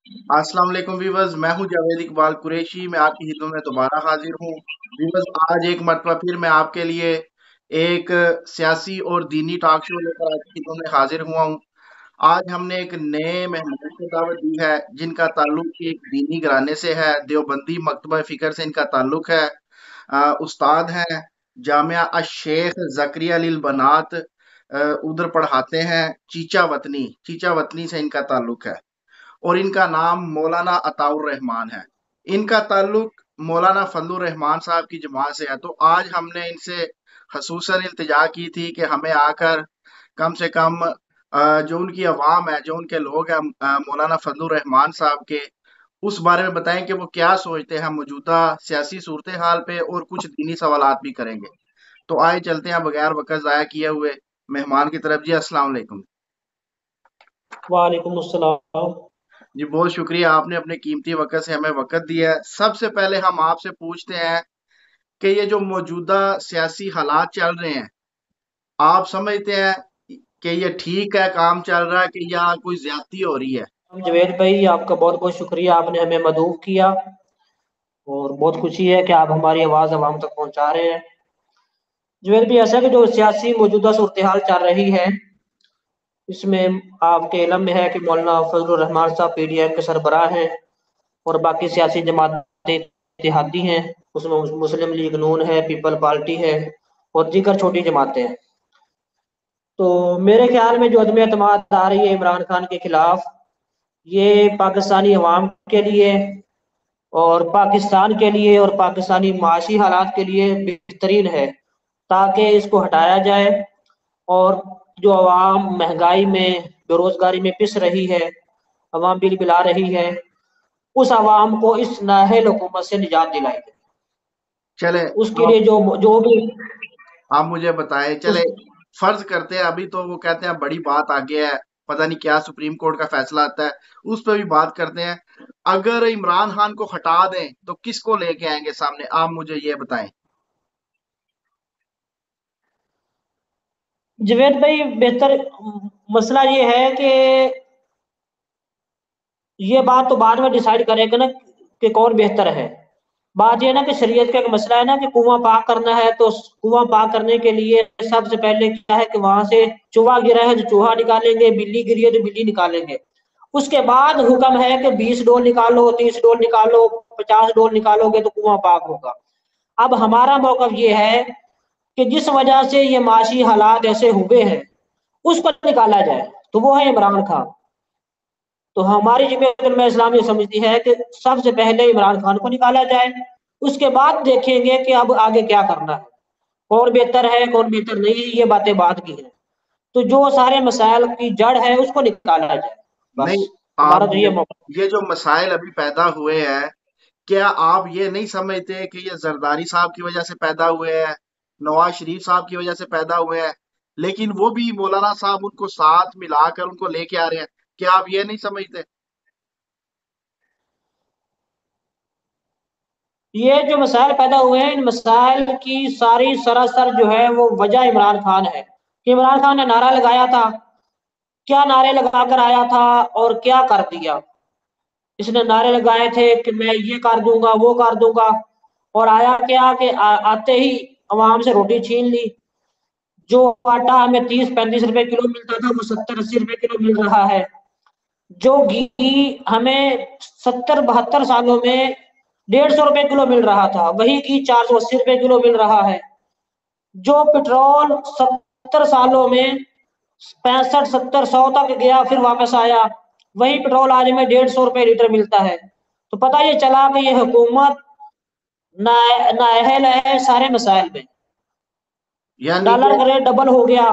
अस्सलाम वालेकुम वीवर्स, मैं हूं जावेद इकबाल कुरैशी। मैं आपकी खिदमत में दोबारा हाजिर हूं। वीवर्स, आज एक मरतबा फिर मैं आपके लिए एक सियासी और दीनी टॉक शो लेकर आपकी खिदमत में हाजिर हुआ हूं। आज हमने एक नए मेहमान को दावत दी है जिनका ताल्लुक एक दीनी घराने से है। देवबंदी मकतबा फिक्र से इनका ताल्लुक है। उस्ताद हैं, जामिया अश-शेख ज़करिया लिल बनात, उधर पढ़ाते हैं। चीचा वतनी से इनका ताल्लुक है और इनका नाम मौलाना अताउर रहमान है। इनका ताल्लुक मौलाना फजलुर रहमान साहब की जमात से है। तो आज हमने इनसे खसूसन इल्तिजा की थी कि हमें आकर कम से कम जो उनकी आवाम है, जो उनके लोग हैं, मौलाना फजलुर रहमान साहब के, उस बारे में बताएं कि वो क्या सोचते हैं मौजूदा सियासी सूरत हाल पे, और कुछ दीनी सवालात भी करेंगे। तो आए चलते हैं बगैर वक्त ज़ाया किए हुए मेहमान की तरफ। जी अस्सलाम वालेकुम। वालेकुम अस्सलाम। जी बहुत शुक्रिया, आपने अपने कीमती वक्त से हमें वक्त दिया है। सबसे पहले हम आपसे पूछते हैं कि ये जो मौजूदा सियासी हालात चल रहे हैं, आप समझते हैं कि ये ठीक है, काम चल रहा है, कि या कोई ज्यादती हो रही है? जवेद भाई, आपका बहुत बहुत शुक्रिया, आपने हमें मदऊफ किया और बहुत खुशी है कि आप हमारी आवाज़ आवाम तक पहुंचा रहे हैं। जवेद भाई, ऐसा कि जो सियासी मौजूदा सूरत हाल चल रही है, इसमें आपके इलम में है कि मौलाना फजलुर रहमान साहब पीडीएम के सरबराह हैं और बाकी सियासी जमातें इत्तेहादी हैं। उसमें मुस्लिम लीग नून है, पीपल पार्टी है और दीगर छोटी जमातें हैं। तो मेरे ख्याल में जो अदम एतमाद आ रही है इमरान खान के खिलाफ, ये पाकिस्तानी अवाम के लिए और पाकिस्तान के लिए और पाकिस्तानी माशी हालात के लिए बेहतरीन है, ताकि इसको हटाया जाए। और जो आवाम महंगाई में, बेरोजगारी में पिस रही है, अवाम बिल बिला रही है, उस आवाम को इस नाअहल हुकूमत से निजात दिलाई जाए। चले, उसके आप लिए जो जो भी आप मुझे बताएं। चले, उस फर्ज करते हैं, अभी तो वो कहते हैं बड़ी बात आगे है, पता नहीं क्या सुप्रीम कोर्ट का फैसला आता है, उस पर भी बात करते हैं। अगर इमरान खान को हटा दें तो किसको लेके आएंगे सामने, आप मुझे ये बताएं। जवेद भाई, बेहतर मसला ये है कि ये बात तो बाद में डिसाइड करेंगे ना कि कौन बेहतर है। बात ये है ना कि शरीयत का एक मसला है ना कि कुआं पाक करना है, तो कुआं पाक करने के लिए सबसे पहले क्या है कि वहां से चूहा गिरा है तो चूहा निकालेंगे, बिल्ली गिरी है तो बिल्ली निकालेंगे। उसके बाद हुक्म है कि 20 डोल निकालो, 30 डोल निकालो, 50 डोल निकालोगे तो कुआं पाक होगा। अब हमारा मौकफ ये है कि जिस वजह से ये माशी हालात ऐसे हुए हैं, उसको निकाला जाए, तो वो है इमरान खान। तो हमारी जमीयत इस्लाम ये समझती है कि सबसे पहले इमरान खान को निकाला जाए, उसके बाद देखेंगे कि अब आगे क्या करना है, कौन बेहतर है कौन बेहतर नहीं है, ये बातें बाद की हैं। तो जो सारे मसाइल की जड़ है उसको निकाला जाए, बस। नहीं, आप हमारा तो ये मुझे, मौका। ये जो मसाइल अभी पैदा हुए हैं, क्या आप ये नहीं समझते कि ये जरदारी साहब की वजह से पैदा हुए हैं, नवाज शरीफ साहब की वजह से पैदा हुए हैं, लेकिन वो भी मौलाना साहब उनको साथ मिलाकर उनको लेके आ रहे हैं? क्या आप ये नहीं समझते? ये जो मसाइल पैदा हुए हैं, इन मसाइल की सारी सरासर जो है वो वजह इमरान खान है। कि इमरान खान ने नारा लगाया था, क्या नारे लगाकर आया था और क्या कर दिया। इसने नारे लगाए थे कि मैं ये कर दूंगा वो कर दूंगा, और आया क्या कि आते ही अवाम से रोटी छीन ली। जो आटा हमें 30-35 रुपए किलो मिलता था, वो 70-80 रुपए किलो मिल रहा है। जो घी हमें 70-72 सालों में 150 रुपए किलो मिल रहा था, वही घी 480 रुपए किलो मिल रहा है। जो पेट्रोल 70 सालों में 65-70-100 तक गया फिर वापस आया, वही पेट्रोल आज में 150 रुपए लीटर मिलता है। तो पता ये चला कि ये हुकूमत नाअहल है सारे मसाइल में। यानी डॉलर कि का रेट डबल हो गया।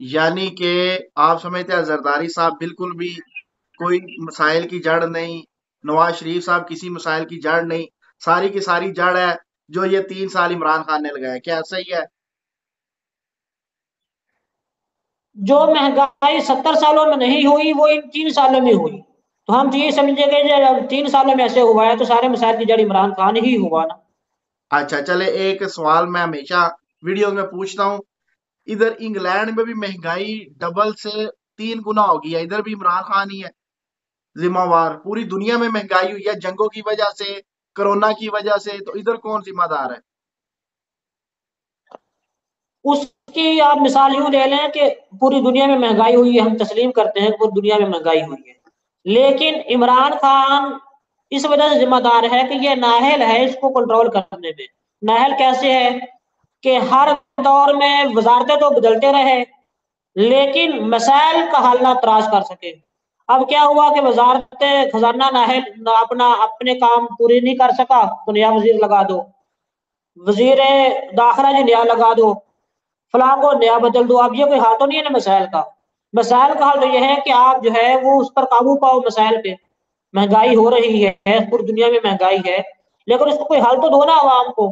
यानी कि आप समझते हैं जरदारी साहब बिल्कुल भी कोई मसाइल की जड़ नहीं, नवाज शरीफ साहब किसी मसाइल की जड़ नहीं, सारी की सारी जड़ है जो ये 3 साल इमरान खान ने लगाया? क्या सही है? जो महंगाई 70 सालों में नहीं हुई वो इन 3 सालों में हुई। तो हम तो ये समझेंगे जब 3 सालों में ऐसे हुआ है तो सारे मसाइल की जड़ इमरान खान ही हुआ ना। अच्छा, चले, एक सवाल मैं हमेशा वीडियो में पूछता हूँ। इधर इंग्लैंड में भी महंगाई डबल से 3 गुना हो गई है, इधर भी इमरान खान ही है। जिम्मेवार? पूरी दुनिया में महंगाई हुई है जंगों की वजह से, कोरोना की वजह से, तो इधर कौन जिम्मेदार है? उसकी आप मिसाल यूं ले लें कि पूरी दुनिया में महंगाई हुई है, हम तस्लीम करते हैं कि पूरी दुनिया में महंगाई हुई है, लेकिन इमरान खान इस वजह से जिम्मेदार है कि ये नाहल है इसको कंट्रोल करने में। नाहल कैसे है कि हर दौर में वजारतें तो बदलते रहे, लेकिन मसाइल का हल ना तराश कर सके। अब क्या हुआ कि वजारत खजाना नाहल अपना अपने काम पूरे नहीं कर सका, तो नया वजीर लगा दो, वजीर दाखिला जी नया लगा दो, फलां को नया बदल दो। अब ये कोई हाल तो नहीं है ना मसाइल का। मसाइल का हाल तो यह है कि आप जो है वो उस पर काबू पाओ मसाइल पे। महंगाई हो रही है, पूरी दुनिया में महंगाई है, लेकिन उसको कोई हल तो दो ना आवाम को।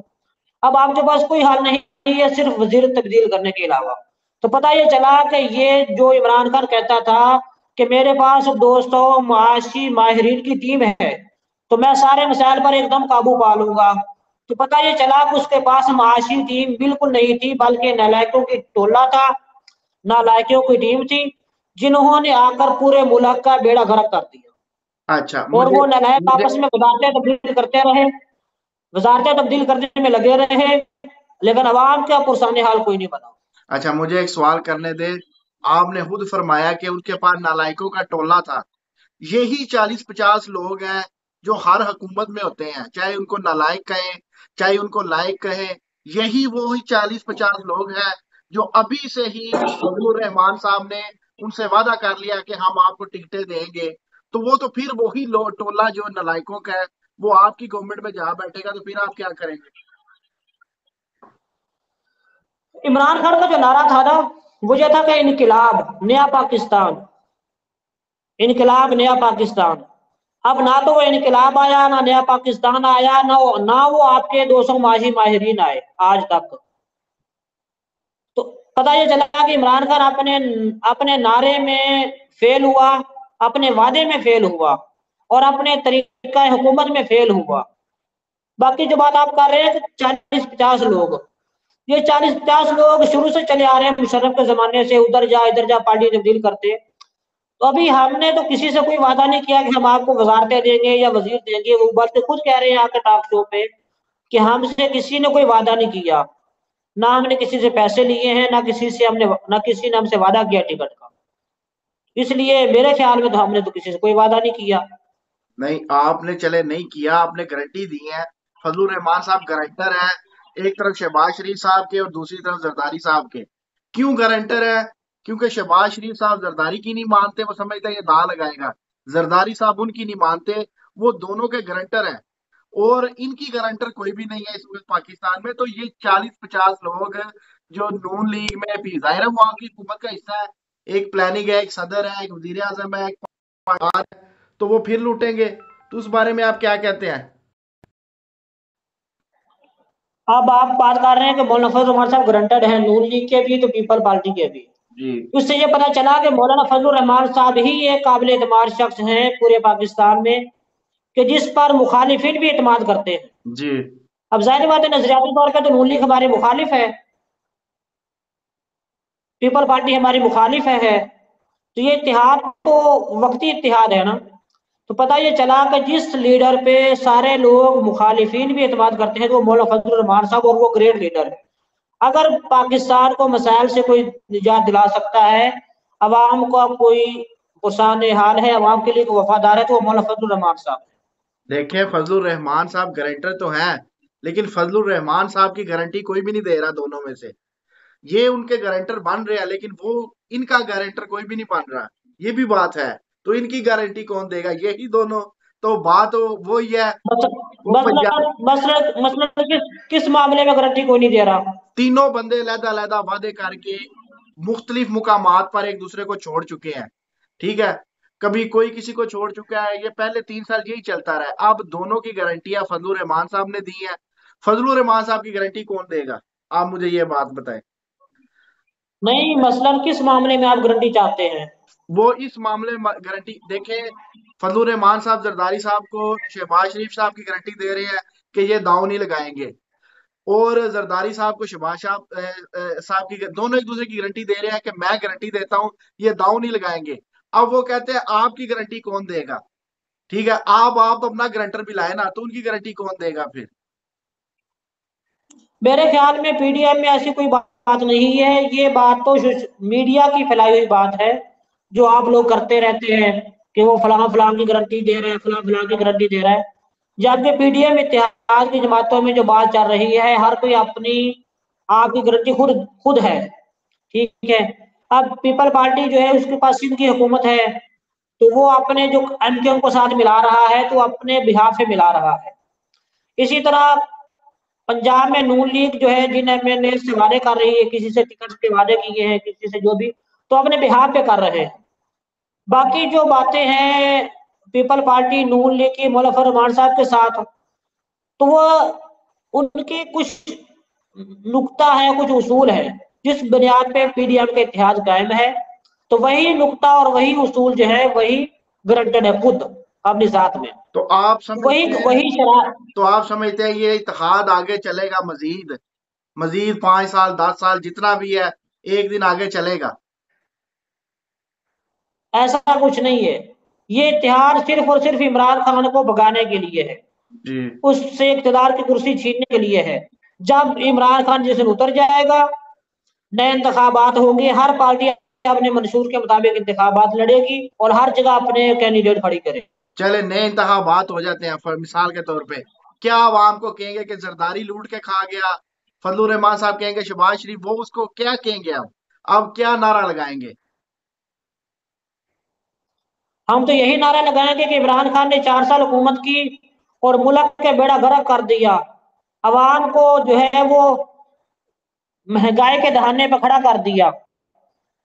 अब आपके पास कोई हल नहीं है सिर्फ वजीर तब्दील करने के अलावा। तो पता ये चला कि ये जो इमरान खान कहता था कि मेरे पास दोस्तों मुआशी माहिरीन की टीम है, तो मैं सारे मसाइल पर एकदम काबू पा लूंगा। तो पता ये चला कि उसके पास मुआशी टीम बिल्कुल नहीं थी, बल्कि नालायकों की टोला था, नालायकों की टीम थी, जिन्होंने आकर पूरे मुल्क का बेड़ा गर्क कर दिया। अच्छा, और मुझे वो नालायक मुझे आपस में वजारतें तब्दील करते रहे, वजारतें तब्दील करने में लगे रहे, लेकिन अवाम का पुरसाने हाल कोई नहीं बना। अच्छा, मुझे एक सवाल करने दे। आपने खुद फरमाया कि उनके पास नालायकों का टोला था। यही 40-50 लोग हैं जो हर हुकूमत में होते हैं, चाहे उनको नालायक कहें, चाहे उनको लायक कहें। यही वो ही 40-50 लोग हैं जो अभी से ही फजलुर रहमान साहब ने उनसे वादा कर लिया कि हम आपको टिकटें देंगे। तो वो तो फिर वही टोला जो नालायकों का है, वो आपकी गवर्नमेंट में जा बैठेगा, तो फिर आप क्या करेंगे? इमरान खान का जो नारा था ना, वो ये था कि इनकलाब नया पाकिस्तान, इनकलाब नया पाकिस्तान। अब ना तो वो इनकलाब आया, ना नया पाकिस्तान आया, ना वो आपके 200 माही माहिरीन आए आज तक। तो पता ये चला कि इमरान खान अपने अपने नारे में फेल हुआ, अपने वादे में फेल हुआ, और अपने तरीका हुकूमत में फेल हुआ। बाकी जो बात आप कर रहे हैं 40-50 लोग, ये 40-50 लोग शुरू से चले आ रहे हैं मुशर्रफ के जमाने से, उधर जा इधर जा पार्टी तब्दील करते। तो अभी हमने तो किसी से कोई वादा नहीं किया कि हम आपको वजारतें देंगे या वजीर देंगे। वो बात खुद कह रहे हैं आके टॉक शो पे कि हमसे किसी ने कोई वादा नहीं किया, ना हमने किसी से पैसे लिए हैं, ना किसी ने हमसे वादा किया टिकट का। इसलिए मेरे ख्याल में तो हमने तो किसी से कोई वादा नहीं किया। नहीं, आपने चले नहीं किया, आपने गारंटी दी है। फजलुर रहमान साहब गारंटर हैं, एक तरफ शहबाज शरीफ साहब के और दूसरी तरफ जरदारी साहब के। क्यों गारंटर है? क्योंकि शहबाज शरीफ साहब जरदारी की नहीं मानते, वो समझते हैं ये दाल लगाएगा। जरदारी साहब उनकी नहीं मानते, वो दोनों के गारंटर हैं। और इनकी गारंटर कोई भी नहीं है इस वक्त पाकिस्तान में। तो ये 40-50 लोग जो नून लीग में भी जाहिर है वो आपकी हुकूमत का हिस्सा है। एक प्लानिंग है, एक सदर है, एक वजीर आजम है, एक तो वो फिर लूटेंगे। तो उस बारे में आप क्या कहते हैं? अब आप बात कर रहे हैं कि मौलाना फजल उमर साहब गारंटर हैं नून लीग के भी तो पीपल पार्टी के भी। जी। उससे ये पता चला कि मौलाना फजल रहमान साहब ही एक काबिल एतमाद शख्स हैं पूरे पाकिस्तान में, कि जिस पर मुखालिफिन भी एतमाद करते हैं। जी। अब जाहिर बात है नजरियाती तौर पर तो नून लीग हमारे मुखालिफ है, पीपल पार्टी हमारी मुखालिफ है। तो ये इत्तेहाद तो वक्ती इत्तेहाद है ना। तो पता ये चला कि जिस लीडर पे सारे लोग मुखालिफिन भी एतमाद करते हैं तो वो मौलाना फजल रहमान साहब, और वो ग्रेट लीडर है। अगर पाकिस्तान को मसाइल से कोई निजात दिला सकता है, अवाम का कोई पुरसान हाल है, अवाम के लिए कोई वफादार है, तो वो मौलाना फजल रहमान साहब है। देखें, फजलुर रहमान साहब गारंटर तो हैं, लेकिन फजलुर रहमान साहब की गारंटी कोई भी नहीं दे रहा दोनों में से। ये उनके गारंटर बन रहे हैं, लेकिन वो इनका गारंटर कोई भी नहीं बन रहा। ये भी बात है। तो इनकी गारंटी कौन देगा? यही दोनों। तो बात वो ही है। वो पंजाब मसलन मसलन मसलन किस मामले में गारंटी कोई नहीं दे रहा? तीनों बंदे अलग-अलग वादे करके मुख्तलिफ मुकामात पर एक दूसरे को छोड़ चुके हैं। ठीक है? कभी कोई किसी को छोड़ चुका है, ये पहले 3 साल यही चलता रहा है। अब दोनों की गारंटियां फजलुर रहमान साहब ने दी हैं। फजलुर रहमान साहब की गारंटी कौन देगा? आप मुझे ये बात बताएं। नहीं, मसलन किस मामले में आप गारंटी चाहते हैं? वो इस मामले में गारंटी देखें, फजलुर रहमान साहब जरदारी साहब को शहबाज शरीफ साहब की गारंटी दे रहे हैं कि ये दाव नहीं लगाएंगे, और जरदारी साहब को शहबाज साहब की दोनों एक दूसरे की गारंटी दे रहे हैं कि मैं गारंटी देता हूं ये दाव नहीं लगाएंगे। अब वो कहते हैं आपकी गारंटी कौन देगा? ठीक है, आप तो अपना गारंटर भी लाए ना, तो उनकी गारंटी कौन देगा फिर? मेरे ख्याल में पीडीएम में ऐसी कोई बात नहीं है, ये बात तो मीडिया की फैलाई हुई बात है, जो आप लोग करते रहते हैं कि वो फलां फलां की गारंटी दे रहे हैं, फलां फलां की गारंटी दे रहा है। जबकि पीडीएम इत्तेहाद की जमातों में जो बात चल रही है, हर कोई अपनी आपकी गारंटी खुद खुद है। ठीक है। अब पीपल पार्टी जो है उसके पास सिंध की हुकूमत है, तो वो अपने जो एमकेएम को साथ मिला रहा है तो अपने बिहाफ से मिला रहा है। इसी तरह पंजाब में नून लीग जो है, जिन एमएनए से वादे कर रही है, किसी से टिकट के वादे किए हैं, किसी से जो भी, तो अपने बिहार पे कर रहे हैं। बाकी जो बातें हैं पीपल पार्टी नून लीग की मौलाना फजल रहमान साहब के साथ, तो वो उनके कुछ नुक्ता है, कुछ उसूल है, जिस बुनियाद पे पीडीएम का इतिहाद कायम है। तो वही नुक्ता और वही उसूल जो है वही गारंटेड है खुद अपनी जात में। तो आप वही समझते हैं वही शरा तो आप समझते हैं ये इत्तेहाद आगे चलेगा, मजीद मजीद 5 साल 10 साल जितना भी है, एक दिन आगे चलेगा? ऐसा कुछ नहीं है। ये इतिहाद सिर्फ और सिर्फ इमरान खान को भगाने के लिए है, जी। उससे इक़्तिदार की कुर्सी छीनने के लिए है। जब इमरान खान जिस दिन उतर जाएगा, नए इंतखाबात होंगे, हर पार्टी अपने मंशूर के मुताबिक इंतखाबात लड़ेगी और हर जगह अपने कैंडिडेट खड़ी करे। चले नए इंतखाबात हो जाते हैं, मिसाल के तौर पे क्या आवाम को कहेंगे कि जरदारी लूट के खा गया? फजलुर रहमान साहब कहेंगे, शहबाज शरीफ, वो उसको क्या कहेंगे? अब क्या नारा लगाएंगे? हम तो यही नारा लगाएंगे कि इमरान खान ने 4 साल हुकूमत की और मुल्क के बेड़ा गर्क कर दिया, अवाम को जो है वो महंगाई के दहाने पर खड़ा कर दिया,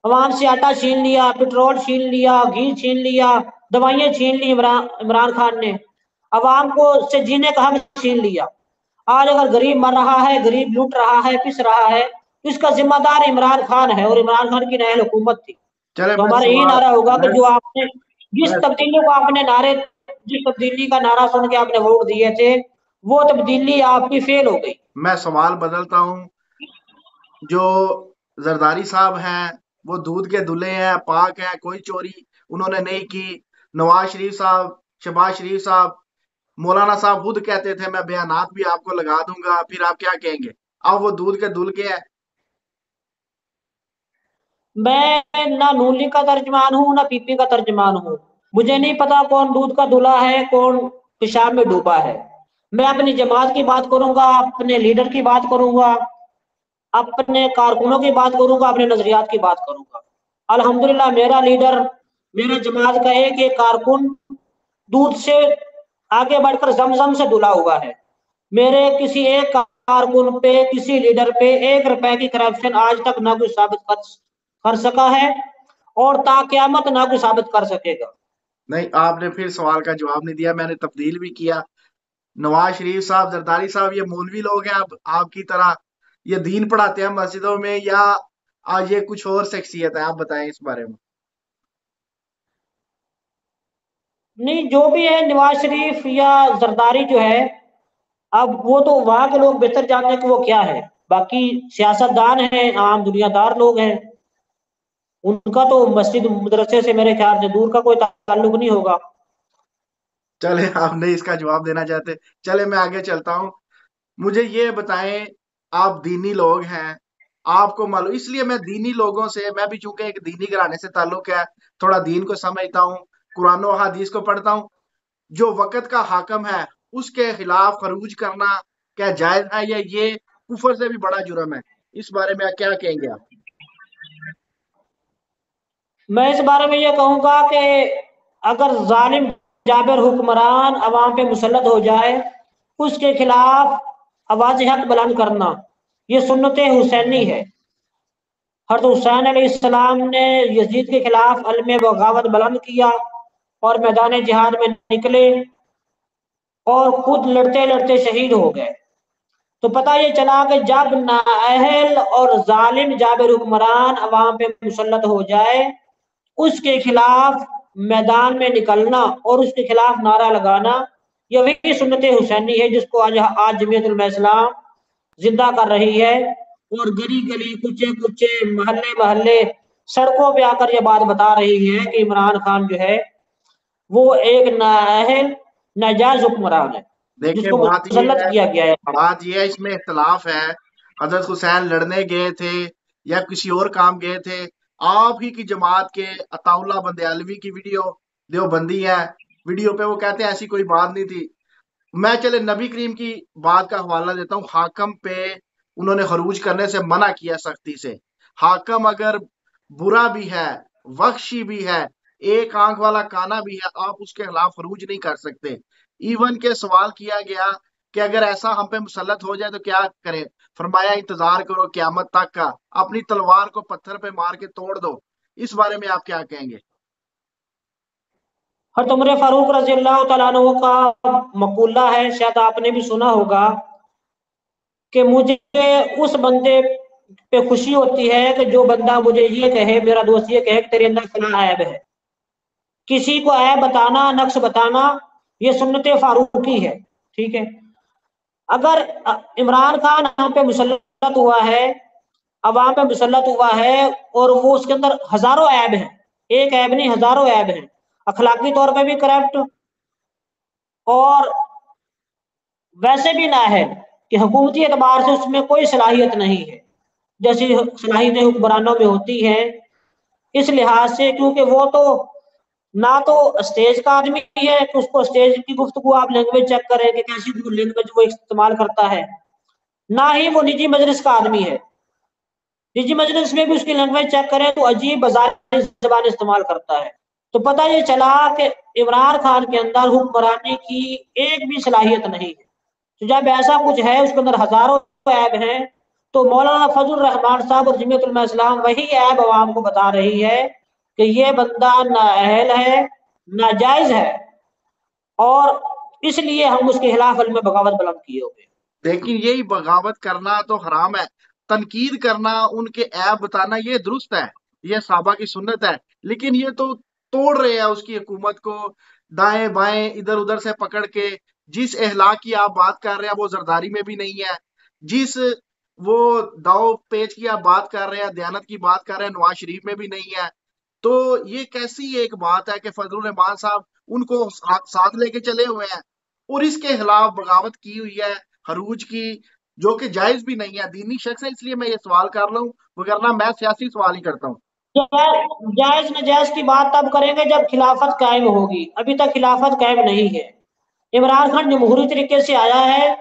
अवाम से आटा छीन लिया, पेट्रोल छीन लिया, घी छीन लिया, दवाइयां छीन ली इमरान इमरान खान ने, अवाम को से जीने का हक छीन लिया। आज अगर गरीब मर रहा है, गरीब लूट रहा है, पिस रहा है, तो इसका जिम्मेदार इमरान खान है और इमरान खान की नाअहल हुकूमत थी। चले तो हमारा यही नारा होगा कि मैं जो आपने जिस मैं तब्दीली को आपने नारे जिस तब्दीली का नारा सुन के आपने वोट दिए थे, वो तब्दीली आपकी फेल हो गई। मैं सवाल बदलता हूँ। जो जरदारी साहब हैं, वो दूध के दूल्हे हैं, पाक हैं, कोई चोरी उन्होंने नहीं की। नवाज शरीफ साहब, शहबाज शरीफ साहब, मौलाना साहब खुद कहते थे मैं बयानात भी आपको लगा दूंगा, फिर आप क्या कहेंगे? अब वो दूध के दूल्हे हैं। मैं ना नून लीग का तर्जमान हूँ ना पीपी का तर्जमान हूँ। मुझे नहीं पता कौन दूध का दूल्हा है, कौन पेशाब में डूबा है। मैं अपनी जमात की बात करूंगा, अपने लीडर की बात करूंगा, अपने कारकुनों की बात करूंगा, अपने नजरियात की बात करूंगा। अल्हम्दुलिल्लाह मेरा लीडर, मेरे जमात का एक एक कारकुन दूध से आगे बढ़कर जमजम से धुला हुआ है। मेरे किसी एक कारकुन पे, किसी लीडर पे 1 रुपए की करप्शन आज तक ना कोई साबित कर सका है और ताक़यामत ना कोई साबित कर सकेगा। नहीं, आपने फिर सवाल का जवाब नहीं दिया, मैंने तब्दील भी किया। नवाज शरीफ साहब, जरदारी साहब, ये मौलवी लोग हैं आप आपकी तरह? ये दीन पढ़ाते हैं मस्जिदों में, या आज ये कुछ और शख्सियत है? आप बताएं इस बारे में। नहीं, जो भी है नवाज शरीफ या जरदारी जो है, अब वो तो वहां के लोग बेहतर जानते हैं कि वो क्या है। बाकी सियासतदान हैं, आम दुनियादार लोग हैं, उनका तो मस्जिद मदरसे से मेरे ख्याल से दूर का कोई ताल्लुक नहीं होगा। चले, आप नहीं इसका जवाब देना चाहते, चले मैं आगे चलता हूँ। मुझे ये बताएं, आप दीनी लोग हैं, आपको मालूम, इसलिए मैं दीनी लोगों से, मैं भी चूंकि एक दीनी घराने से ताल्लुक है, थोड़ा दीन को समझता हूँ, कुरान और हदीस को पढ़ता हूँ। जो वक़्त का हाकिम है, उसके खिलाफ खरूज करना क्या जायज है, या ये कुफर से भी बड़ा जुर्म है? इस बारे में क्या कहेंगे आप? मैं इस बारे में ये कहूंगा कि अगर जालिम जाबिर हुक्मरान अवाम पे मुसल्लत हो जाए, उसके खिलाफ आवाज हक बुलंद करना ये सुन्नत हुसैनी है। हज़रत हुसैन अलैहिस्सलाम ने यजीद के खिलाफ अलम बगावत बुलंद किया और मैदान जिहाद में निकले और खुद लड़ते लड़ते शहीद हो गए। तो पता ये चला कि जब नाअहल और जालिम जाबिर हुक्मरान अवाम पे मुसल्लत हो जाए, उसके खिलाफ मैदान में निकलना और उसके खिलाफ नारा लगाना, यह वही सुन्नत हुसैनी है जिसको आज आज जमीयत उलमा इस्लाम जिंदा कर रही है। और गली गली, कुचे कुचे, मोहल्ले मोहल्ले, सड़कों पे आकर यह बात बता रही है कि इमरान खान जो है वो एक नाअहल नाजायज हुक्मरान है देखिए जिसको मुसल्लत किया गया है। बात ये है, इसमें इख्तलाफ है। हजरत हुसैन लड़ने गए थे या किसी और काम गए थे। आप ही की जमात के अताउल्ला बंदयालवी की वीडियो देवबंदी है, वीडियो पे वो कहते हैं ऐसी कोई बात नहीं थी। मैं चले नबी करीम की बात का हवाला देता हूँ। हाकम पे उन्होंने खरूज करने से मना किया सख्ती से। हाकम अगर बुरा भी है, वख्शी भी है, एक आंख वाला काना भी है, आप उसके खिलाफ खरूज नहीं कर सकते। इवन के सवाल किया गया कि अगर ऐसा हम पे मुसल्लत हो जाए तो क्या करें। फरमाया इंतजार करो क्यामत तक का, अपनी तलवार को पत्थर पे मार के तोड़ दो। इस बारे में आप क्या कहेंगे? हर उमर फारूक रजी अल्लाह तआला अन्हु का मकूला है, शायद आपने भी सुना होगा, कि मुझे उस बंदे पे खुशी होती है कि जो बंदा मुझे ये कहे, मेरा दोस्त ये कहे कि तेरे अंदर फला ऐब है। किसी को ऐब बताना, नक्श बताना, ये सुन्नत फारूकी है। ठीक है। अगर इमरान खान हम पे मुसल्लत हुआ है, अवाम पे मुसल्लत हुआ है, और वो उसके अंदर हजारों ऐब हैं, एक ऐब नहीं हजारों ऐब हैं, अखलाकी तौर पे भी करप्ट, और वैसे भी ना है कि हुकूमती एतबार से उसमें कोई सलाहियत नहीं है जैसी सलाहियतें हुक्मरानों में होती हैं। इस लिहाज से, क्योंकि वो तो ना तो स्टेज का आदमी है कि उसको स्टेज की गुफ्तगू आप लैंग्वेज चेक करें कि कैसी लैंग्वेज वो इस्तेमाल करता है, ना ही वो निजी मजलिस का आदमी है। निजी मजलिस में भी उसकी लैंग्वेज चेक करें तो अजीब बाजारी जबान इस्तेमाल करता है। तो पता ये चला कि इमरान खान के अंदर हुक्मरानी की एक भी सलाहियत नहीं है। तो जब ऐसा कुछ है, उसके अंदर हजारों ऐब हैं, तो मौलाना फजल रहमान साहब और जमीयत उलमा इस्लाम वही ऐब अवाम को बता रही है कि ये बंदा नाअहल है, नाजायज है, और इसलिए हम उसके खिलाफ में बगावत बुलंद किए हुए हैं। लेकिन यही बगावत करना तो हराम है। तनकीद करना, उनके ऐब बताना ये दुरुस्त है, ये साहबा की सुन्नत है। लेकिन ये तो तोड़ रहे हैं उसकी हुकूमत को, दाएं बाएं इधर उधर से पकड़ के। जिस इहलाक की आप बात कर रहे हैं वो जरदारी में भी नहीं है। जिस वो दाव पेच की आप बात कर रहे हैं, दयानत की बात कर रहे हैं, नवाज शरीफ में भी नहीं है। तो ये कैसी एक बात है कि फजलुर रहमान साहब उनको साथ लेके चले हुए हैं और इसके खिलाफ बगावत की हुई है, खरूज की, जो कि जायज भी नहीं है। दीनी शख्स है इसलिए मैं ये सवाल कर रहा हूँ, वरना मैं सियासी सवाल ही करता हूँ। जायज नजायज की बात तब करेंगे जब खिलाफत कायम होगी। अभी तक खिलाफत कायम नहीं है। इमरान खान जमहूरी तरीके से आया है,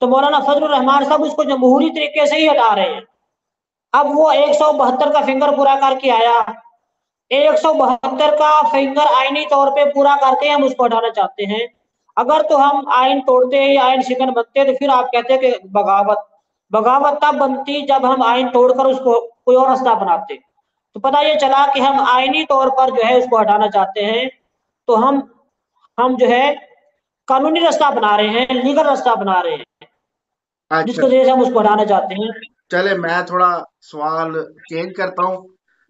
तो मौलाना फजल रहमान साहब उसको जमहूरी तरीके से ही हटा रहे हैं। अब वो 172 का फिंगर पूरा करके आया, 172 का फिंगर आईनी तौर पे पूरा करके हम उसको हटाना चाहते हैं। अगर तो हम आइन तोड़ते हैं या आइन शिकन बनते हैं, तो फिर आप कहते हैं कि बगावत। बगावत तब बनती जब हम आइन तोड़कर उसको कोई और रास्ता बनाते। तो पता ये चला कि हम आईनी तौर पर जो है उसको हटाना चाहते हैं, तो हम जो है कानूनी रास्ता बना रहे हैं, लीगल रास्ता बना रहे हैं, अच्छा, जिसको जरिए से हम उसको हटाना चाहते हैं। चले मैं थोड़ा सवाल चेंज करता हूँ।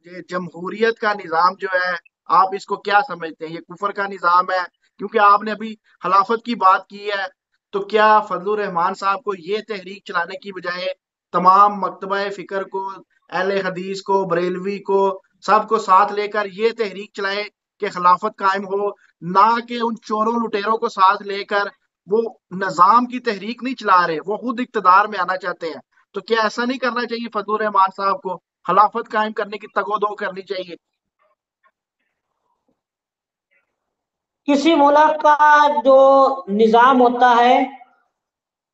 ये जमहूरियत का निज़ाम जो है, आप इसको क्या समझते हैं? ये कुफर का निज़ाम है? क्योंकि आपने अभी खिलाफत की बात की है, तो क्या फजलुर रहमान साहब को ये तहरीक चलाने की बजाय तमाम मकतबा फ़िक्र को, अहले हदीस को, बरेलवी को, सबको साथ लेकर ये तहरीक चलाएं कि खिलाफत कायम हो, ना कि उन चोरों लुटेरों को साथ लेकर वो निज़ाम की तहरीक नहीं चला रहे, वो खुद इक़्तिदार में आना चाहते हैं। तो क्या ऐसा नहीं करना चाहिए फजलुर रहमान साहब को? खिलाफत कायम करने की तगोदो करनी चाहिए। किसी मुल्क का जो निजाम होता है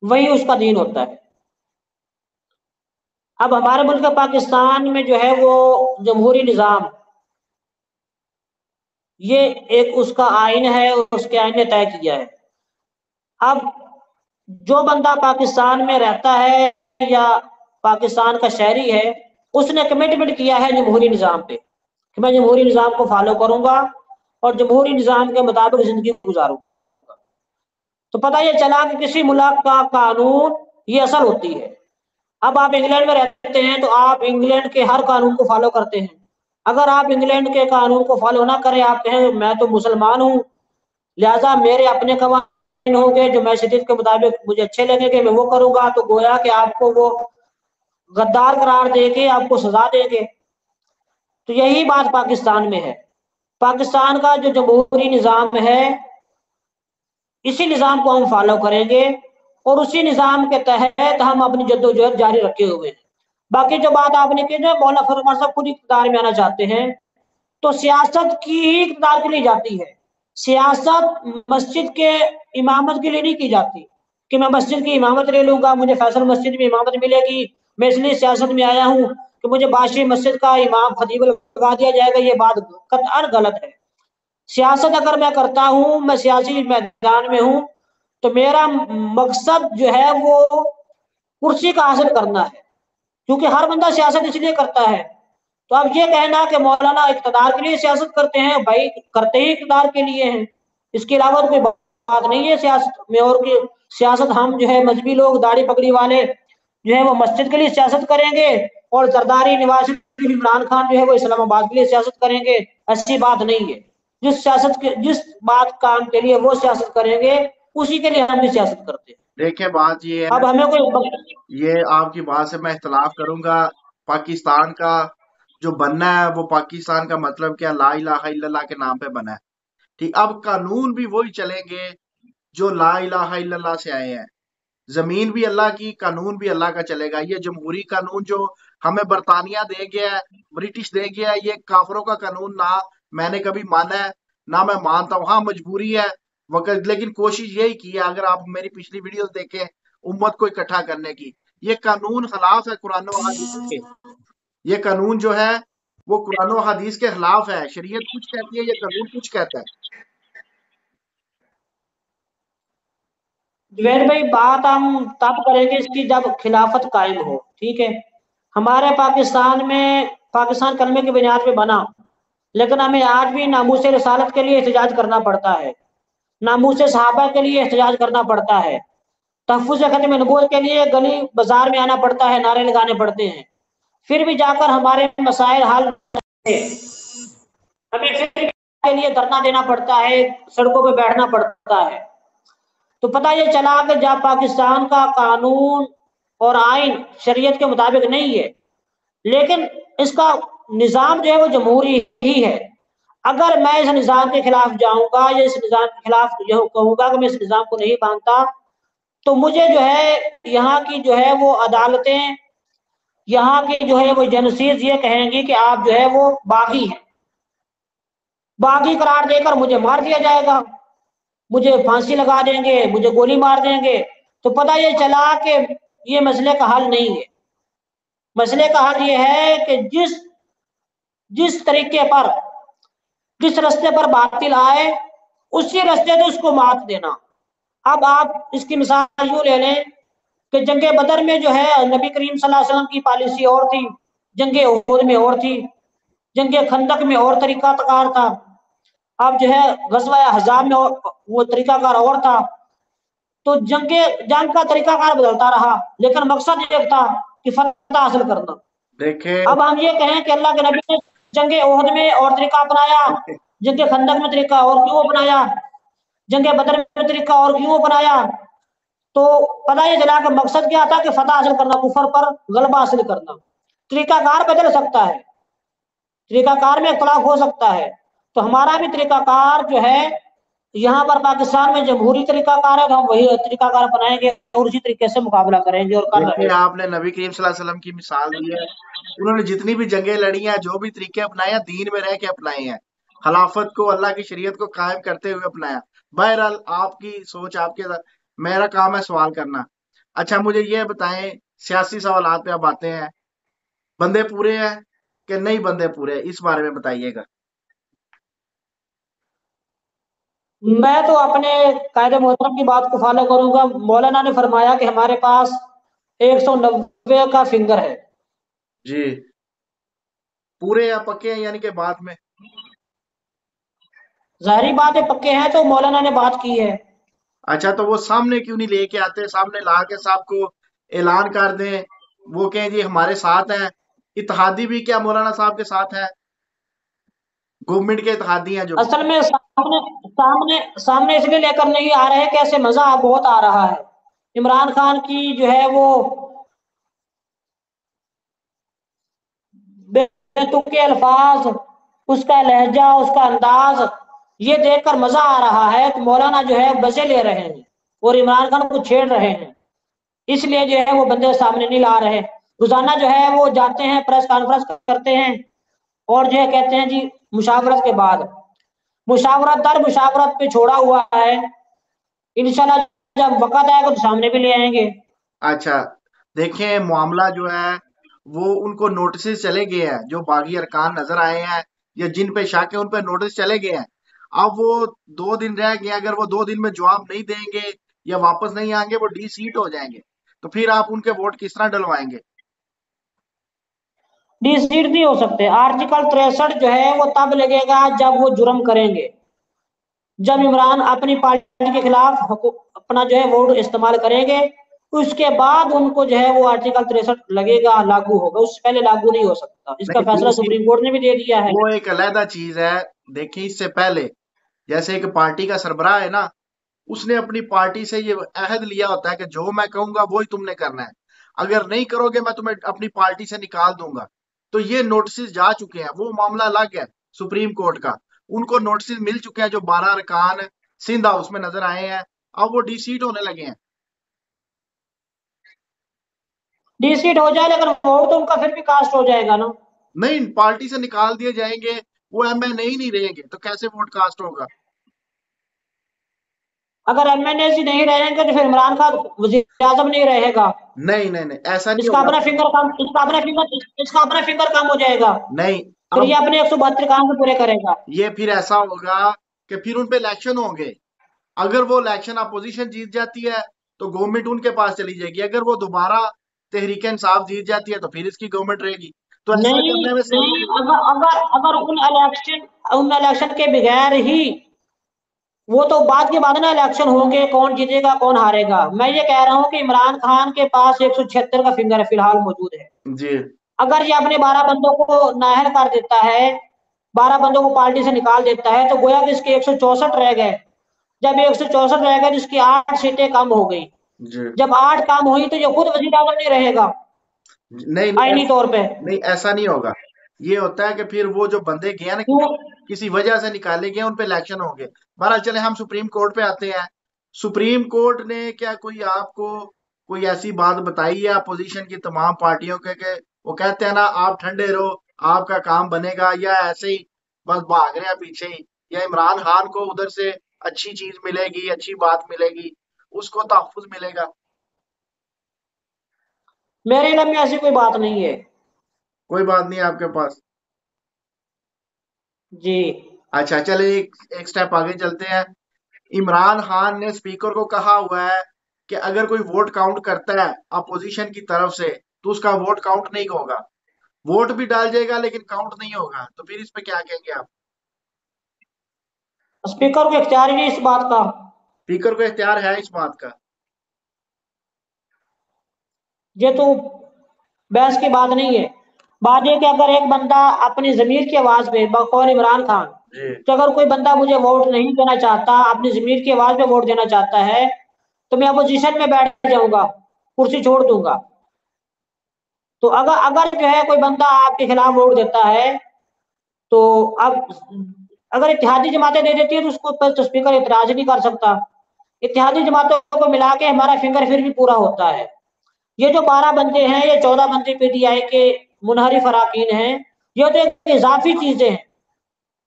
वही उसका दीन होता है। अब हमारे मुल्क पाकिस्तान में जो है वो जमहूरी निजाम, ये एक उसका आइन है, उसके आइन ने तय किया है। अब जो बंदा पाकिस्तान में रहता है या पाकिस्तान का शहरी है, उसने कमिटमेंट किया है जमहूरी निजाम पे कि मैं जमहूरी निजाम को फॉलो करूंगा और जमहूरी निजाम के मुताबिक जिंदगी गुजारूंगा। तो पता ये चला कि किसी मुल्क का कानून ये असल होती है। अब आप इंग्लैंड में रहते हैं तो आप इंग्लैंड के हर कानून को फॉलो करते हैं। अगर आप इंग्लैंड के कानून को फॉलो ना करें, आप कहें मैं तो मुसलमान हूँ, लिहाजा मेरे अपने कवानीन होंगे जो मैं शरीयत के मुताबिक मुझे अच्छे लगेंगे, मैं वो करूंगा, तो गोया कि आपको वो गद्दार करार देके आपको सजा देंगे। तो यही बात पाकिस्तान में है। पाकिस्तान का जो जमहूरी निज़ाम है, इसी निज़ाम को हम फॉलो करेंगे और उसी निज़ाम के तहत हम अपनी जद्दोजहद जारी रखे हुए हैं। बाकी जो बात आपने की ना, मौलाना फरमान साहब खुद इक़्तिदार में आना चाहते हैं, तो सियासत की ही इक़्तिदार के लिए जाती है। सियासत मस्जिद के इमामत के लिए नहीं की जाती कि मैं मस्जिद की इमामत ले लूंगा, मुझे फैसल मस्जिद में इमामत मिलेगी, मैं इसलिए सियासत में आया हूँ कि मुझे बादशाही मस्जिद का इमाम खतीब लगा दिया जाएगा। ये बात कतई गलत है। सियासत अगर मैं करता हूँ, मैं सियासी मैदान में हूँ, तो मेरा मकसद जो है वो कुर्सी का हासिल करना है, क्योंकि हर बंदा सियासत इसलिए करता है। तो अब ये कहना कि मौलाना इक़्तिदार के लिए सियासत करते हैं, भाई करते ही इक़्तिदार के लिए हैं, इसके अलावा तो कोई बात नहीं है सियासत में। और की सियासत हम जो है मजहबी लोग, दाढ़ी पगड़ी वाले जो है वो मस्जिद के लिए सियासत करेंगे, और जरदारी निवासी इमरान खान जो है वो इस्लामाबाद के लिए सियासत करेंगे, ऐसी बात नहीं है। जिस बात काम के लिए वो सियासत करेंगे, उसी के लिए हम भी सियासत करते हैं। देखिए बात ये है, अब हमें कोई ये आपकी बात से मैं इख्तलाफ करूंगा। पाकिस्तान का जो बनना है वो पाकिस्तान का मतलब क्या, ला इलाहा इल्लल्लाह के नाम पे बना है। ठीक, अब कानून भी वही चलेंगे जो ला इलाहा इल्लल्लाह से आए हैं। जमीन भी अल्लाह की, कानून भी अल्लाह का चलेगा। ये जमहूरी कानून जो हमें बरतानिया दे गया है, ब्रिटिश दे गया है, ये काफरों का कानून ना मैंने कभी माना है, ना मैं मानता हूँ। हाँ मजबूरी है वक्त, लेकिन कोशिश यही की है। अगर आप मेरी पिछली वीडियोस देखें उम्मत को इकट्ठा करने की, ये कानून खिलाफ है कुरान और हदीस के। ये कानून जो है वो कुरान और हदीस के खिलाफ है। शरीयत कुछ कहती है, ये कानून कुछ कहता है। जुबैर भाई, बात हम तब करेंगे इसकी जब खिलाफत कायम हो, ठीक है। हमारे पाकिस्तान में पाकिस्तान कलमे की बुनियाद पे बना, लेकिन हमें आज भी नामूस रसालत के लिए एहतजाज करना पड़ता है, नामूस सहाबा के लिए एहतजाज करना पड़ता है, तहफ़्फ़ुज़ ख़त्म नबूवत के लिए गली बाजार में आना पड़ता है, नारे लगाने पड़ते हैं, फिर भी जाकर हमारे मसाइल हल होते हैं। हमें फिर के लिए धरना देना पड़ता है, सड़कों पे बैठना पड़ता है। तो पता ये चला कि जब पाकिस्तान का कानून और आइन शरीयत के मुताबिक नहीं है, लेकिन इसका निज़ाम जो है वो जमहूरी ही है। अगर मैं इस निज़ाम के खिलाफ जाऊंगा या इस निज़ाम के खिलाफ जो कहूंगा कि मैं इस निज़ाम को नहीं मानता, तो मुझे जो है यहाँ की जो है वो अदालतें, यहाँ की जो है वो एजेंसीज ये कहेंगी कि आप जो है वो बागी हैं, बागी करार देकर मुझे मार दिया जाएगा, मुझे फांसी लगा देंगे, मुझे गोली मार देंगे। तो पता ये चला कि ये मसले का हल नहीं है। मसले का हल ये है कि जिस जिस तरीके पर, जिस रास्ते पर बातिल आए, उसी रास्ते से उसको मात देना। अब आप इसकी मिसाल यूं ले लें कि जंगे बदर में जो है नबी करीम सल्लल्लाहु अलैहि वसल्लम की पॉलिसी और थी, जंगे उहद में और थी, जंगे खंदक में और तरीका तकार था, अब जो है गज़वा अहज़ाब में वो तरीकाकार और था। तो जंग का तरीकाकार बदलता रहा, लेकिन मकसद एक था कि फतह हासिल करना। देखे अब हम ये कहें कि अल्लाह के नबी ने जंगे ओहद में और तरीका अपनाया, जंगे खंदक में तरीका और क्यों अपनाया, जंगे बदर में तरीका और क्यों अपनाया, तो पता ये चला कि मकसद क्या था कि फतह हासिल करना, कुफर पर गलबा हासिल करना। तरीकाकार बदल सकता है, तरीकाकार में इख्तलाफ हो सकता है। तो हमारा भी तरीकाकार जो है यहाँ पर पाकिस्तान में जमहूरी तरीकाकार है, तो हम वही तरीकाकार अपनाएंगे और उसी तरीके से मुकाबला करेंगे और कर रहे देखिए हैं। आपने नबी करीम सल्लल्लाहु अलैहि वसल्लम की मिसाल दी है। उन्होंने जितनी भी जंगें लड़ी हैं, जो भी तरीके अपनाए हैं, दीन में रह के अपनाए हैं। खिलाफत को, अल्लाह की शरीयत को कायम करते हुए अपनाया। बहरहाल आपकी सोच आपके, मेरा काम है सवाल करना। अच्छा मुझे ये बताएं, सियासी सवालात पे अब आते हैं। बंदे पूरे हैं कि नहीं बंदे पूरे, इस बारे में बताइएगा। मैं तो अपने कायदे मोहतरम की बात को फॉलो करूंगा। मौलाना ने फरमाया कि हमारे पास 190 का फिंगर है। जी, पूरे या पक्के हैं, यानी कि बाद में। जाहिर बात है पक्के हैं, तो मौलाना ने बात की है। अच्छा तो वो सामने क्यों नहीं लेके आते, सामने ला के साहब को ऐलान कर दें, वो कहें जी हमारे साथ हैं। इत्तेहादी भी क्या मौलाना साहब के साथ है? गवर्नमेंट के इत्तेहादी हैं जो। असल में सामने सामने सामने इसलिए लेकर नहीं आ रहे कि ऐसे मजा बहुत आ रहा है। इमरान खान की जो है वो बेतुके अल्फाज उसका लहजा, उसका अंदाज, ये देखकर मजा आ रहा है कि मौलाना जो है मजे ले रहे हैं और इमरान खान को छेड़ रहे हैं, इसलिए जो है वो बंदे सामने नहीं ला रहे। रोजाना जो है वो जाते हैं, प्रेस कॉन्फ्रेंस करते हैं और जो है कहते हैं जी मुशावरत के बाद, मुशावरत दर मुशावरत पे छोड़ा हुआ है, इंशाल्लाह जब वक्त आएगा तो सामने भी ले आएंगे। अच्छा, देखें मामला जो है वो उनको नोटिस चले गए हैं, जो बागी अरकान नजर आए हैं या जिन पे शक है उन पे नोटिस चले गए हैं। अब वो 2 दिन रह गए, अगर वो 2 दिन में जवाब नहीं देंगे या वापस नहीं आएंगे वो डी सीट हो जाएंगे, तो फिर आप उनके वोट किस तरह डलवाएंगे? डिसीड नहीं हो सकते। आर्टिकल 63 जो है वो तब लगेगा जब वो जुर्म करेंगे, जब इमरान अपनी पार्टी के खिलाफ अपना जो है वोट इस्तेमाल करेंगे, उसके बाद उनको जो है वो आर्टिकल 63 लगेगा, लागू होगा, उससे पहले लागू नहीं हो सकता। इसका नहीं, फैसला सुप्रीम कोर्ट ने भी दे दिया है। वो एक अलहदा चीज है। देखिए, इससे पहले जैसे एक पार्टी का सरबराह है ना, उसने अपनी पार्टी से ये अहद लिया होता है कि जो मैं कहूंगा वो ही तुमने करना है, अगर नहीं करोगे मैं तुम्हें अपनी पार्टी से निकाल दूंगा। तो ये नोटिस जा चुके हैं, वो मामला अलग है सुप्रीम कोर्ट का। उनको नोटिस मिल चुके हैं, जो 12 अरकान सिंध हाउस में नजर आए हैं, अब वो डिसीट होने लगे हैं। डिसीड हो जाए लेकिन वोट तो उनका फिर भी कास्ट हो जाएगा ना। नहीं, पार्टी से निकाल दिए जाएंगे, वो एमएनए ही नहीं रहेंगे तो कैसे वोट कास्ट होगा? अगर एमएनए नहीं रहेंगे तो फिर इमरान खान वजीर आजम नहीं रहेगा। नहीं नहीं नहीं, ऐसा नहीं इसका होगा। अपना फिंगर काम इसका अपना फिंगर काम हो जाएगा। नहीं, फिर ये अब अपने 172 काम भी पूरे करेगा। ये फिर ऐसा होगा कि फिर उन पे इलेक्शन होंगे। अगर वो इलेक्शन अपोजिशन जीत जाती है तो गवर्नमेंट उनके पास चली जाएगी, अगर वो दोबारा तहरीक इंसाफ जीत जाती है तो फिर इसकी गवर्नमेंट रहेगी। तो ऐसा नहीं करने में सही नहीं, नहीं। अगर अगर अगर उन इलेक्शन के बगैर ही, वो तो बाद के बाद ना इलेक्शन होंगे, कौन जीतेगा कौन हारेगा। मैं ये कह रहा हूँ कि इमरान खान के पास 176 का फिंगर फिलहाल मौजूद है। जी अगर ये अपने 12 बंदों को नाअहल कर देता है, 12 बंदों को पार्टी से निकाल देता है, तो गोया कि इसके 164 रह गए। जब 164 रह गए तो इसकी 8 सीटें कम हो गई। जी। जब 8 कम हुई तो ये खुद वजीर आजम नहीं रहेगा नहीं नहीं, आईनी तौर पे। नहीं ऐसा नहीं होगा। ये होता है कि फिर वो जो बंदे गए ना, क्यों? किसी वजह से निकाले गए, उन पे इलेक्शन होंगे। बहरहाल चले, हम सुप्रीम कोर्ट पे आते हैं। सुप्रीम कोर्ट ने क्या कोई आपको कोई ऐसी बात बताई है अपोजिशन की तमाम पार्टियों के वो कहते हैं ना आप ठंडे रहो, आपका काम बनेगा, या ऐसे ही बस भाग रहे हैं पीछे ही, या इमरान खान को उधर से अच्छी चीज मिलेगी, अच्छी बात मिलेगी, उसको तहफ्फुज मिलेगा? मेरे इलम में ऐसी कोई बात नहीं है। कोई बात नहीं है आपके पास? जी। अच्छा, चले एक एक स्टेप आगे चलते हैं। इमरान खान ने स्पीकर को कहा हुआ है कि अगर कोई वोट काउंट करता है अपोजिशन की तरफ से तो उसका वोट काउंट नहीं होगा। वोट भी डाल जाएगा लेकिन काउंट नहीं होगा, तो फिर इस पे क्या कहेंगे आप? स्पीकर को इख्तियार ही नहीं इस बात का। स्पीकर को इख्तियार है इस बात का? ये तो बहस की बात नहीं है। बात यह कि अगर एक बंदा अपनी जमीर की आवाज पे, बकौल इमरान खान, जी तो अगर कोई बंदा मुझे वोट नहीं देना चाहता, अपनी जमीर की आवाज पे वोट देना चाहता है, तो मैं अपोजिशन में बैठ जाऊंगा, कुर्सी छोड़ दूंगा। तो अगर अगर जो है कोई बंदा आपके खिलाफ वोट देता है, तो अब अगर इत्तेहादी जमातें दे देती है तो उसको पर तो स्पीकर इतराज नहीं कर सकता। इत्तेहादी जमातों को मिला के हमारा फिंगर फिर भी पूरा होता है। ये जो 12 बंदे हैं, ये 14 बंदे पीटीआई के मुनहरिफ अराकीन हैं, ये तो एक इजाफी चीजें हैं,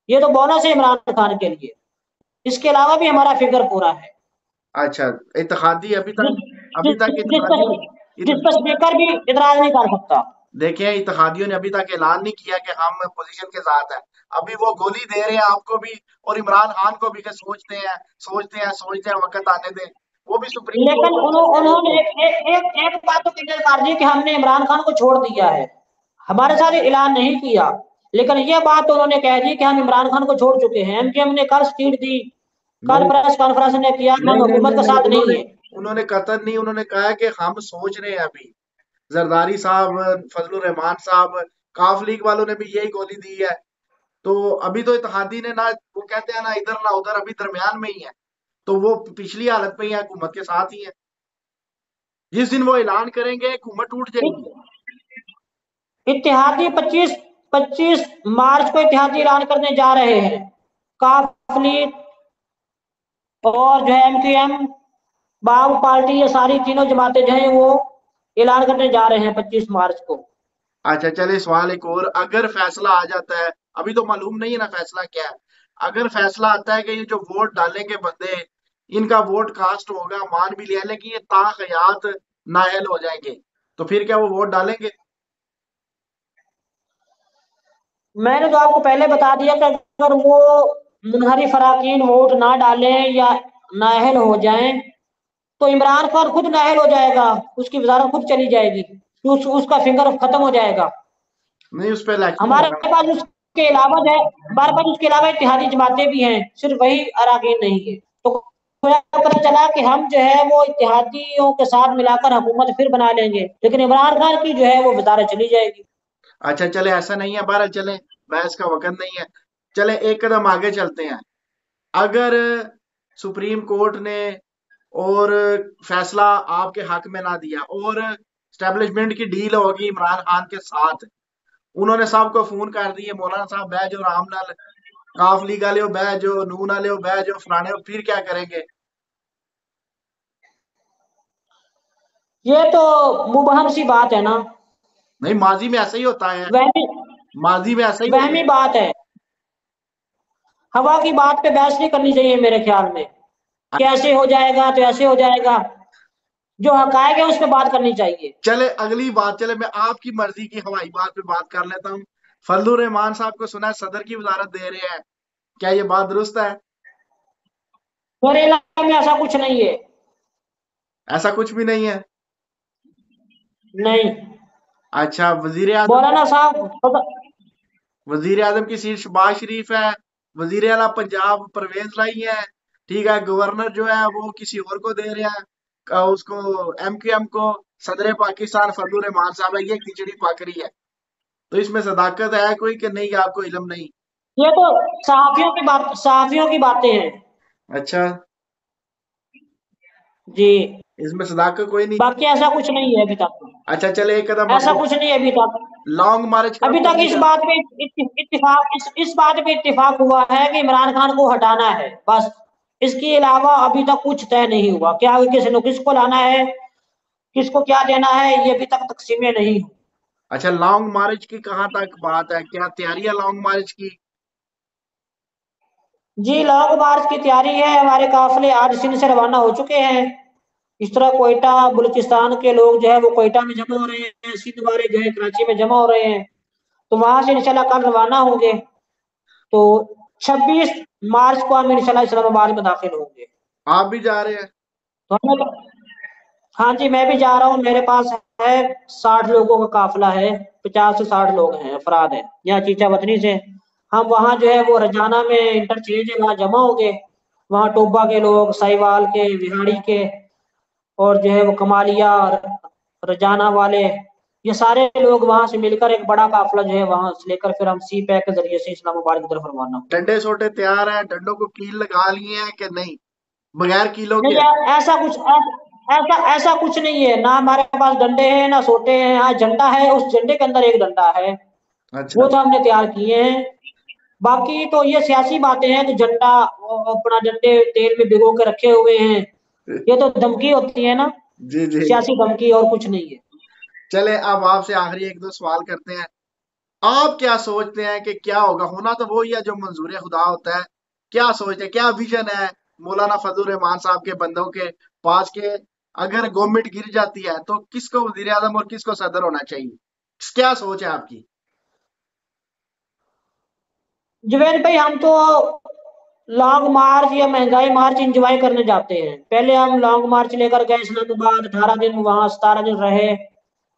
ये तो बोनस है इमरान खान के लिए। इसके अलावा भी हमारा फिगर पूरा है। अच्छा, इत्तेहादी जिस अभी जिस तक जिस पर इत्तेहादियों जिस पर स्पीकर भी इतराज नहीं कर सकता। देखे, इत्तेहादियों ने अभी तक ऐलान नहीं किया कि हम पोजीशन के साथ हैं। अभी वो गोली दे रहे हैं आपको भी और इमरान खान को भी कि सोचते हैं सोचते हैं सोचते हैं, वक्त आने दें। वो भी सुप्रीम कोर्ट लेकिन में चल रहे हैं वो उन्होंने तो। एक बात तो क्लियर कर दी कि हमने इमरान खान को छोड़ दिया है, हमारे साथ ऐलान नहीं किया। लेकिन ये बात तो उन्होंने कह दी कि हम इमरान खान को छोड़ चुके हैं। एमजीएम ने कल स्पीड दी, कल नहीं प्रेस कॉन्फ्रेंस ने किया कि हम नहीं नहीं हुकूमत नहीं का नहीं, साथ नहीं उन्होंने है। उन्होंने कतई नहीं, उन्होंने कहा है कि हम सोच रहे हैं अभी। जरदारी साहब, फजलुर रहमान साहब, काफ लीग वालों ने भी यही गोली दी है। तो अभी तो इत्तेहादी ने ना, वो कहते हैं ना इधर ना उधर, अभी दरमियान में ही है। तो वो पिछली हालत में ही है, हुकूमत के साथ ही है। जिस दिन वो ऐलान करेंगे हुकूमत टूट जाएगी। इत्तेहादी 25 25 मार्च को इत्तेहादी ऐलान करने जा रहे हैं। काफ लीग और जो है MQM, बाब पार्टी, ये सारी तीनों जमातें जो है वो ऐलान करने जा रहे हैं 25 मार्च को। अच्छा चले, सवाल एक और, अगर फैसला आ जाता है, अभी तो मालूम नहीं है ना फैसला क्या है, अगर फैसला आता है कि ये जो वोट डालेंगे बंदे, इनका वोट कास्ट होगा, मान भी लिया, लेकिन ये ताहयात नाअहल हो जाएंगे, तो फिर क्या वो वोट डालेंगे? मैंने तो आपको पहले बता दिया कि अगर वो मुनहरिफ अराकीन वोट ना डालें या नाअहल हो जाएं तो इमरान खान खुद नाअहल हो जाएगा, उसकी वजारत खुद चली जाएगी, उसका फिंगर खत्म हो जाएगा। नहीं, उस पर इलेक्शन हमारे होगा ना। पास उसके अलावा जो है, हमारे पास उसके अलावा इत्तेहादी जमातें भी हैं, सिर्फ वही अराकीन नहीं है। तो पता चला कि हम जो है वो इत्तेहादियों के साथ मिलाकर हुकूमत फिर बना लेंगे, लेकिन इमरान खान की जो है वो वजारत चली जाएगी। अच्छा चले, ऐसा नहीं है, बहरहाल चले, बहस का वक्त नहीं है। चले एक कदम आगे चलते हैं। अगर सुप्रीम कोर्ट ने और फैसला आपके हक में ना दिया और स्टैब्लिशमेंट की डील होगी इमरान खान के साथ, उन्होंने सबको फोन कर दिए, मौलाना साहब बह जाओ आराम नाल, काफ लीग वाले हो बह जाओ, नून वाले हो बह जाओ, फलाने हो, फिर क्या करेंगे? ये तो मुबहम सी बात है ना। नहीं, माजी में ऐसा ही होता है, वहमी माजी में ऐसा ही होता वहमी है। बात है। हवा की बात पे बहस नहीं करनी चाहिए मेरे ख्याल में। कैसे हो जाएगा तो ऐसे हो जाएगा, जो हकायक है उस पर बात करनी चाहिए। चले अगली बात, चले मैं आपकी मर्जी की हवाई बात पे बात कर लेता हूँ। फजलुर रहमान साहब को सुना है सदर की वजारत दे रहे हैं, क्या ये बात दुरुस्त है? मेरे इलाके में ऐसा कुछ नहीं है। ऐसा कुछ भी नहीं है? नहीं। अच्छा, वजीर आजम, मौलाना साहब, वजीर आजम की सीट शहबाज शरीफ है, वजीर आला पंजाब परवेज लाई है, ठीक है, गवर्नर जो है वो किसी और को दे रहे हैं, उसको MQM को, सदर पाकिस्तान फजलुर रहमान साहब है, ये खिचड़ी पक रही है, तो इसमें सदाकत है कोई कि नहीं, आपको इल्म नहीं? ये तो सहाफियों की बातें हैं। अच्छा, जी। इसमें सदाकत कोई नहीं? बाकी ऐसा कुछ नहीं है अभी तक। अच्छा चले एक कदम ऐसा आगे, कुछ नहीं है अभी तक। लॉन्ग मार्च कब अभी तक करने इस का? बात पे इत्तिफाक इस बात पे इत्तिफाक हुआ है कि इमरान खान को हटाना है, बस। इसके अलावा अभी तक कुछ तय नहीं हुआ, क्या किसी ने किसको लाना है, किसको क्या देना है, ये अभी तक तकसीमें नहीं हुई। अच्छा, लॉन्ग मार्च की कहाँ तक बात है, क्या तैयारी है लॉन्ग मार्च की? जी, लॉन्ग मार्च की तैयारी है। हमारे काफिले आज सिंध से रवाना हो चुके हैं। इस तरह कोयटा बलूचिस्तान के लोग जो है वो कोयटा में जमा हो रहे हैं, सिंध वाले जो है कराची में जमा हो रहे हैं। तो वहां से इंशाल्लाह कल रवाना होंगे। तो 26 मार्च को हम इंशाल्लाह इस्लामाबाद में दाखिल होंगे। आप भी जा रहे हैं? तो हाँ जी, मैं भी जा रहा हूँ। मेरे पास है 60 लोगों का काफिला है। 50 से 60 लोग हैं, अफराद हैं यहाँ चीचा वतनी से। हम वहाँ जो है वो रजाना में इंटरचेंज है, वहाँ जमा होंगे। वहाँ टोबा के लोग, साहिवाल के, बिहाड़ी के, और जो है वो कमालिया और रजाना वाले, ये सारे लोग वहां से मिलकर एक बड़ा काफिला जो है वहां से लेकर फिर हम सी पैक के जरिए से इस्लामाबाद की तरफ रवाना होंगे। डंडे सोटे तैयार हैं, डंडों को कील लगा लिए हैं कि नहीं, बगैर कीलों के नहीं, है? ऐसा कुछ नहीं है ना। हमारे पास डंडे हैं ना सोटे हैं। हाँ, झंडा है, उस झंडे के अंदर एक डंडा है, अच्छा। वो तो हमने तैयार किए हैं। बाकी तो ये सियासी बातें हैं कि झंडा अपना डंडे तेल में भिगो के रखे हुए हैं, ये तो धमकी होती है ना, जी जी। सियासी धमकी, और कुछ नहीं है। चले अब आपसे आखिरी एक दो सवाल करते हैं। आप क्या सोचते हैं कि क्या होगा, होना तो वही है जो मंजूर खुदा होता है, क्या सोचते हैं, क्या विजन है मौलाना फजल रहमान साहब के बंदों के पास के, अगर गवर्नमेंट गिर जाती है तो किसको वजीर आजम और किसको सदर होना चाहिए, क्या सोच है आपकी? जुबैर भाई, हम तो लॉन्ग मार्च या महंगाई मार्च एंजॉय करने जाते हैं। पहले हम लॉन्ग मार्च लेकर गए इस्लामाबाद, 18 दिन वहां, 17 दिन रहे।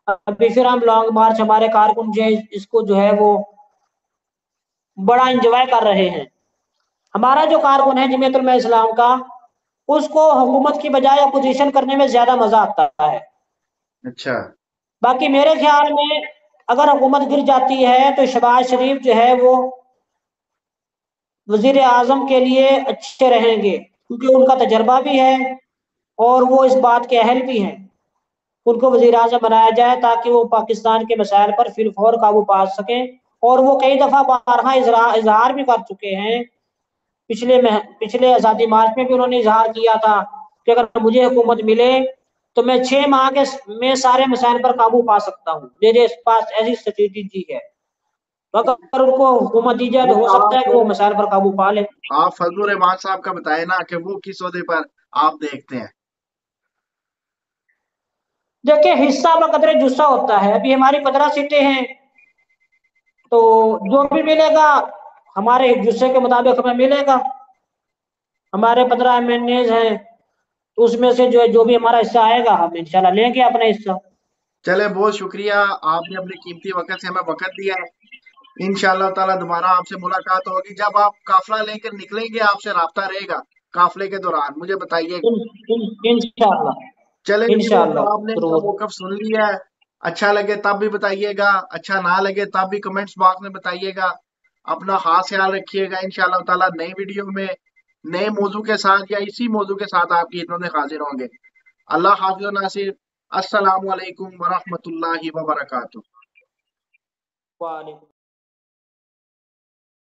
अभी फिर हम लॉन्ग मार्च, हमारे कारकुन जो है इसको जो है वो बड़ा एंजॉय कर रहे हैं। हमारा जो कारकुन है जमीयत उलमा इस्लाम का, उसको हुकूमत की बजाय अपोजिशन करने में ज्यादा मजा आता है। अच्छा। बाकी मेरे ख्याल में अगर हुकूमत गिर जाती है तो शहबाज शरीफ जो है वो वजीर आजम के लिए अच्छे रहेंगे, क्योंकि उनका तजर्बा भी है और वो इस बात के अहल भी हैं। उनको वजीर आजम बनाया जाए ताकि वो पाकिस्तान के मसाइल पर फिर फौर काबू पा सकें और वो कई दफा बारहा इजहार भी कर चुके हैं। पिछले 7 मार्च में भी उन्होंने इजहार किया था कि अगर मुझे हुकूमत मिले तो मैं 6 माह के में सारे मसाइल पर काबू पा सकता हूँ, मेरे पास ऐसी स्ट्रेटेजी है। तो अगर उनको हुकूमत दी जाए तो हो सकता है कि वो मसाइल पर काबू पा ले। आप फजलुर रहमान साहब का बताए ना कि वो किस ओहदे पर आप देखते हैं। देखिए, हिस्सा बकदरे जुस्सा होता है। अभी हमारी 15 सीटें हैं, तो जो भी मिलेगा हमारे जुस्से के मुताबिक हमें मिलेगा। हमारे 15 MNA हैं, तो उसमें से जो भी हमारा हिस्सा आएगा हम इंशाल्लाह लेंगे अपना हिस्सा। चले, बहुत शुक्रिया, आपने अपने कीमती वक्त से हमें वक्त दिया है। इंशाअल्लाह ताला दोबारा आपसे मुलाकात होगी। जब आप काफिला लेकर निकलेंगे आपसे राब्ता रहेगा, काफिले के दौरान मुझे बताइएगा। इंशाल्लाह। चले व्यूअर्स, इंशाल्लाह आपने इनका जरूर। मौकफ सुन लिया है। अच्छा लगे तब भी बताइएगा, अच्छा ना लगे तब भी कमेंट्स बॉक्स में बताइएगा। अपना खास ख्याल रखिएगा। इंशाअल्लाह ताला नई वीडियो में नए मौजू के साथ या इसी मौजू के साथ आपकी खिदमत में हाजिर होंगे। अल्लाह हाफिज व नासिर। अस्सलामु अलैकुम व रहमतुल्लाहि व बरकातुहू। वालेकुम।